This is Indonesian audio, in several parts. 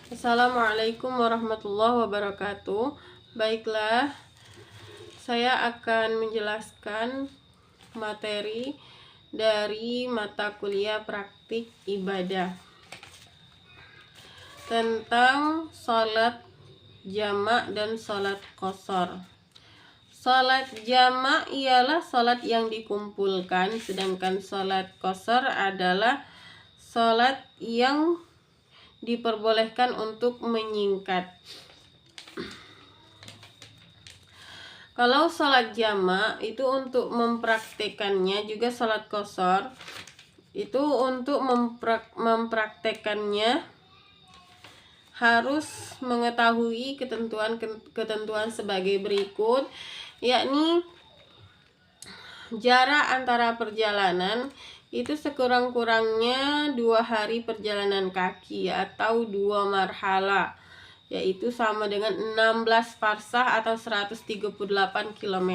Assalamualaikum warahmatullahi wabarakatuh. Baiklah, saya akan menjelaskan materi dari mata kuliah praktik ibadah tentang sholat jamak dan sholat qashar. Sholat jamak ialah sholat yang dikumpulkan, sedangkan sholat qashar adalah sholat yang diperbolehkan untuk menyingkat. Kalau sholat jamak itu untuk mempraktekannya, juga sholat qashar itu untuk mempraktekannya harus mengetahui ketentuan sebagai berikut, yakni jarak antara perjalanan itu sekurang-kurangnya 2 hari perjalanan kaki atau 2 marhala, yaitu sama dengan 16 farsah atau 138 km.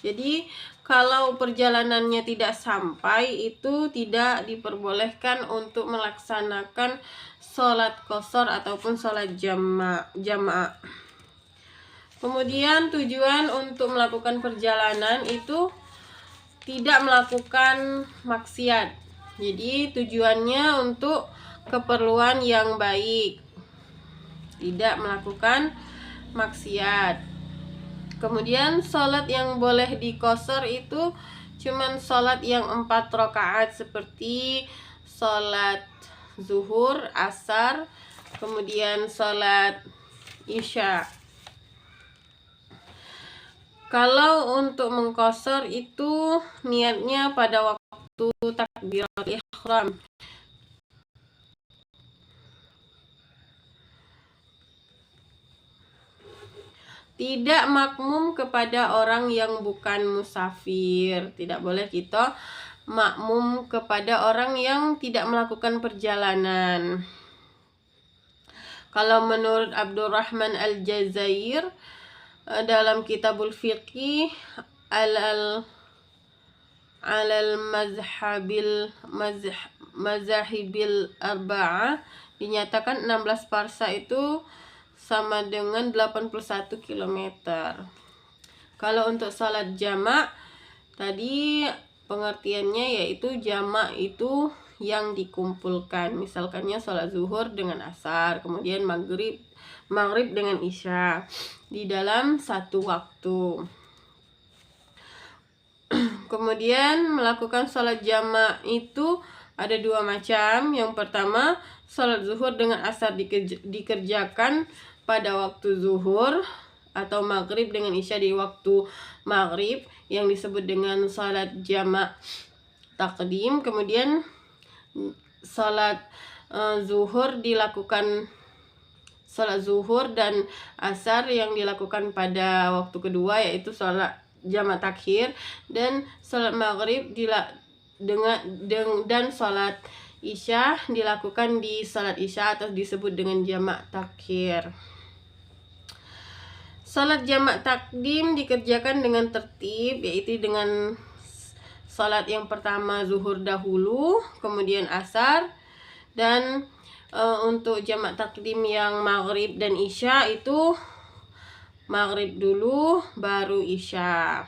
Jadi kalau perjalanannya tidak sampai, itu tidak diperbolehkan untuk melaksanakan sholat qashar ataupun sholat jamaah. Kemudian tujuan untuk melakukan perjalanan itu tidak melakukan maksiat. Jadi tujuannya untuk keperluan yang baik, tidak melakukan maksiat. Kemudian sholat yang boleh diqashar itu cuman sholat yang 4 rakaat seperti sholat zuhur, asar, kemudian sholat isya. Kalau untuk mengqashar itu niatnya pada waktu takbiratul ihram. Tidak makmum kepada orang yang bukan musafir. Tidak boleh kita makmum kepada orang yang tidak melakukan perjalanan. Kalau menurut Abdurrahman Al-Jazair dalam Kitabul Fiqih alal mazahibil arba'ah dinyatakan 16 parsa itu sama dengan 81 km. Kalau untuk salat jamak tadi pengertiannya yaitu jamak itu yang dikumpulkan, misalkannya salat zuhur dengan asar, kemudian maghrib dengan isya di dalam satu waktu. Kemudian melakukan sholat jamak itu ada 2 macam. Yang pertama, sholat zuhur dengan asar dikerjakan pada waktu zuhur, atau maghrib dengan isya di waktu maghrib, yang disebut dengan sholat jamak takdim. Kemudian sholat zuhur dilakukan, sholat zuhur dan asar yang dilakukan pada waktu kedua, yaitu sholat jamak takhir, dan sholat maghrib dan sholat isya dilakukan di sholat isya atau disebut dengan jamak takhir. Sholat jamak takdim dikerjakan dengan tertib, yaitu dengan sholat yang pertama zuhur dahulu, kemudian asar, dan untuk jamak takdim yang maghrib dan isya itu maghrib dulu baru isya.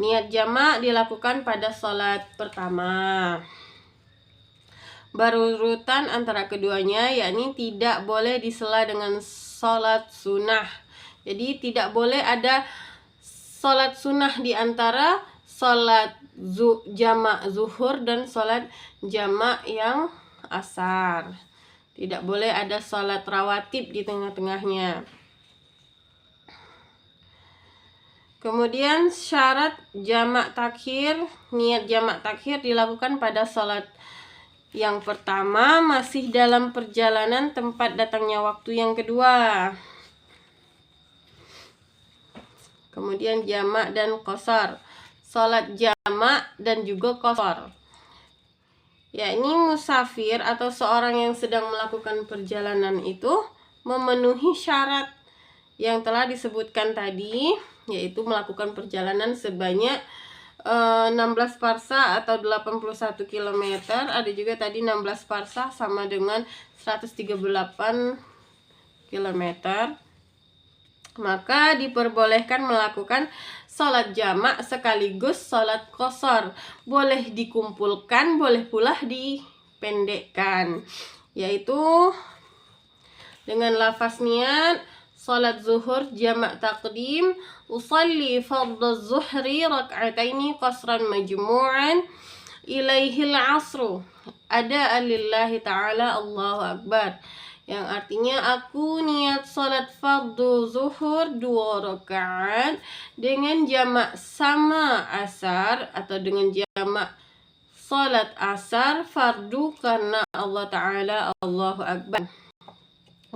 Niat jamak dilakukan pada sholat pertama. Berurutan antara keduanya, yakni tidak boleh disela dengan sholat sunnah. Jadi tidak boleh ada sholat sunnah di antara sholat jamak zuhur dan sholat jamak yang asar. Tidak boleh ada sholat rawatib di tengah-tengahnya. Kemudian syarat jamak takhir, niat jamak takhir dilakukan pada sholat yang pertama masih dalam perjalanan tempat datangnya waktu yang kedua. Kemudian jamak dan qashar, sholat jamak dan juga qashar, yakni musafir atau seorang yang sedang melakukan perjalanan itu memenuhi syarat yang telah disebutkan tadi, yaitu melakukan perjalanan sebanyak 16 parsa atau 81 km, ada juga tadi 16 parsa sama dengan 138 km. Maka diperbolehkan melakukan sholat jamak sekaligus sholat qashar. Boleh dikumpulkan, boleh pula dipendekkan, yaitu dengan lafaz niat sholat zuhur jamak takdim, usalli fardhu zuhri rak'ataini qasran majmu'an ilaihil asru ada lillahi ta'ala Allahu akbar, yang artinya aku niat sholat fardu zuhur 2 rakaat dengan jamak sama asar atau dengan jamak sholat asar fardu karena Allah Ta'ala Allahu akbar.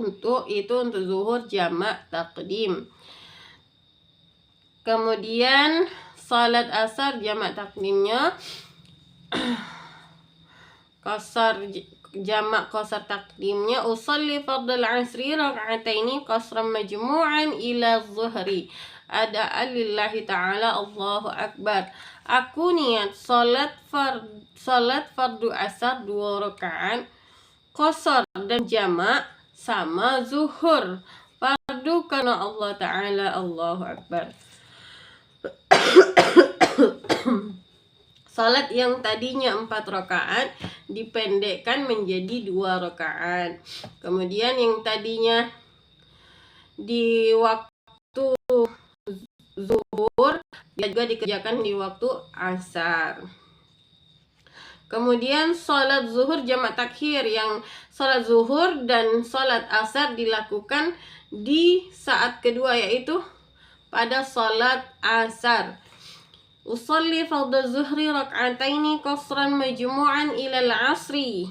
Untuk zuhur jamak takdim. Kemudian salat asar jamak takdimnya jamak qasar takdimnya usalli fardal asri rak'ataini qasran majmu'an ila zuhri ada lillahi ta'ala Allahu akbar. Aku niat salat fardu asar 2 rakaat qasar dan jamak sama zuhur fardu karena Allah Ta'ala Allahu akbar. Salat yang tadinya 4 rakaat dipendekkan menjadi 2 rakaat. Kemudian yang tadinya di waktu zuhur juga dikerjakan di waktu asar. Kemudian salat zuhur jamak takhir, yang salat zuhur dan salat asar dilakukan di saat kedua, yaitu pada salat asar. Usalli fardhu zuhri rak'ataini qasran majmu'an ila al-'asri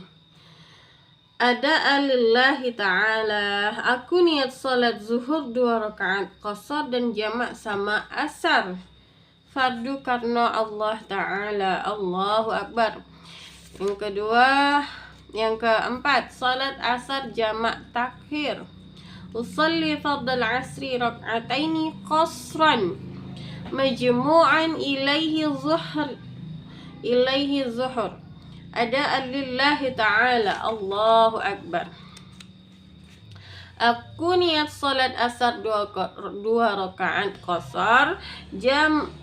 ada lillahi ta'ala. Aku niat salat zuhur 2 rakaat qasar dan jamak sama asar fardu karena Allah Ta'ala Allahu akbar. Yang keempat salat asar jamak takhir. Usalli fardal asri rak'ataini qasran majmu'an ilaihi zuhur ada lillahi ta'ala Allahu akbar. Aku niat salat asar 2 rakaat qasar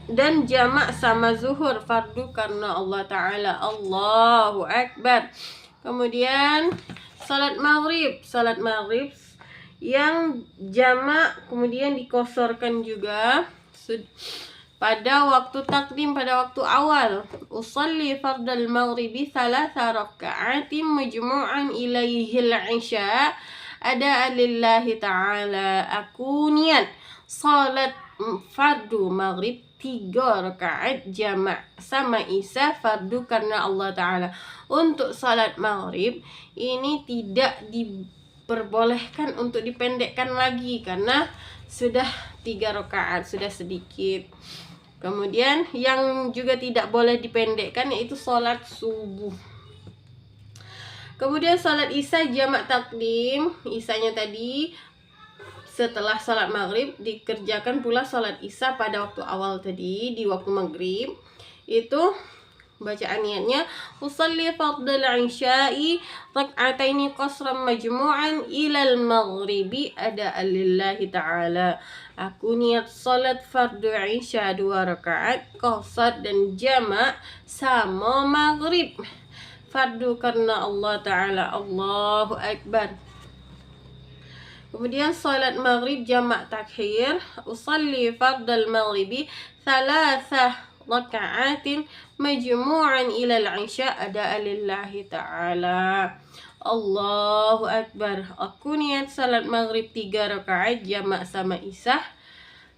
dan jamak sama zuhur fardu karena Allah Ta'ala Allahu akbar. Kemudian salat maghrib yang jamak kemudian dikosorkan juga pada waktu takdim, pada waktu awal. Usalli fardal maghribi 3 raka'atin majmu'an ilaihil isya ada lillahi ta'ala. Aku niat salat fardu maghrib 3 rakaat jamak sama isya fardu karena Allah Ta'ala. Untuk salat maghrib ini tidak diperbolehkan untuk dipendekkan lagi karena sudah 3 rakaat, sudah sedikit. Kemudian yang juga tidak boleh dipendekkan yaitu salat subuh. Kemudian salat isya jamak takdim, isyanya tadi setelah salat maghrib dikerjakan pula salat isya pada waktu awal tadi di waktu maghrib. Itu bacaan niatnya usalli fardal isya'i rak'ataini qasran majmu'an ilal maghribi ada lillahi ta'ala. Aku niat salat fardu isya 2 rakaat qasar dan jamak sama maghrib fardu karena Allah Ta'ala Allahu akbar. Kemudian salat maghrib jamak takhir. Usalli fardal maghribi 3 raka'atin majmu'an ila al-isya ada lillahi ta'ala Allahu akbar. Aku niat salat maghrib 3 rakaat jamak sama isya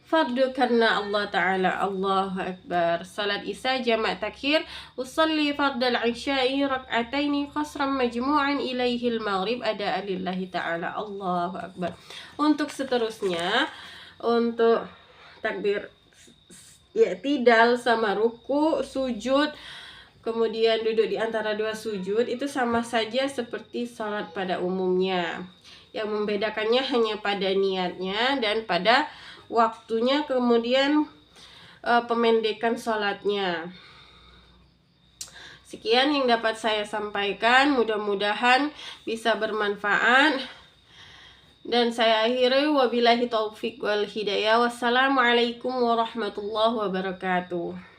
fardu karena Allah Ta'ala Allahu akbar. Salat isya jamak takhir. Usalli fardal isya'i rak'ataini qasran majmu'an ilaihil maghrib ada lillahi ta'ala Allahu akbar. Untuk seterusnya, untuk takbir i'tidal sama ruku, sujud, kemudian duduk di antara 2 sujud itu sama saja seperti salat pada umumnya. Yang membedakannya hanya pada niatnya dan pada waktunya. Kemudian pemendekan sholatnya. Sekian yang dapat saya sampaikan, mudah-mudahan bisa bermanfaat. Dan saya akhiri, wabillahi taufik wal hidayah. Wassalamualaikum warahmatullahi wabarakatuh.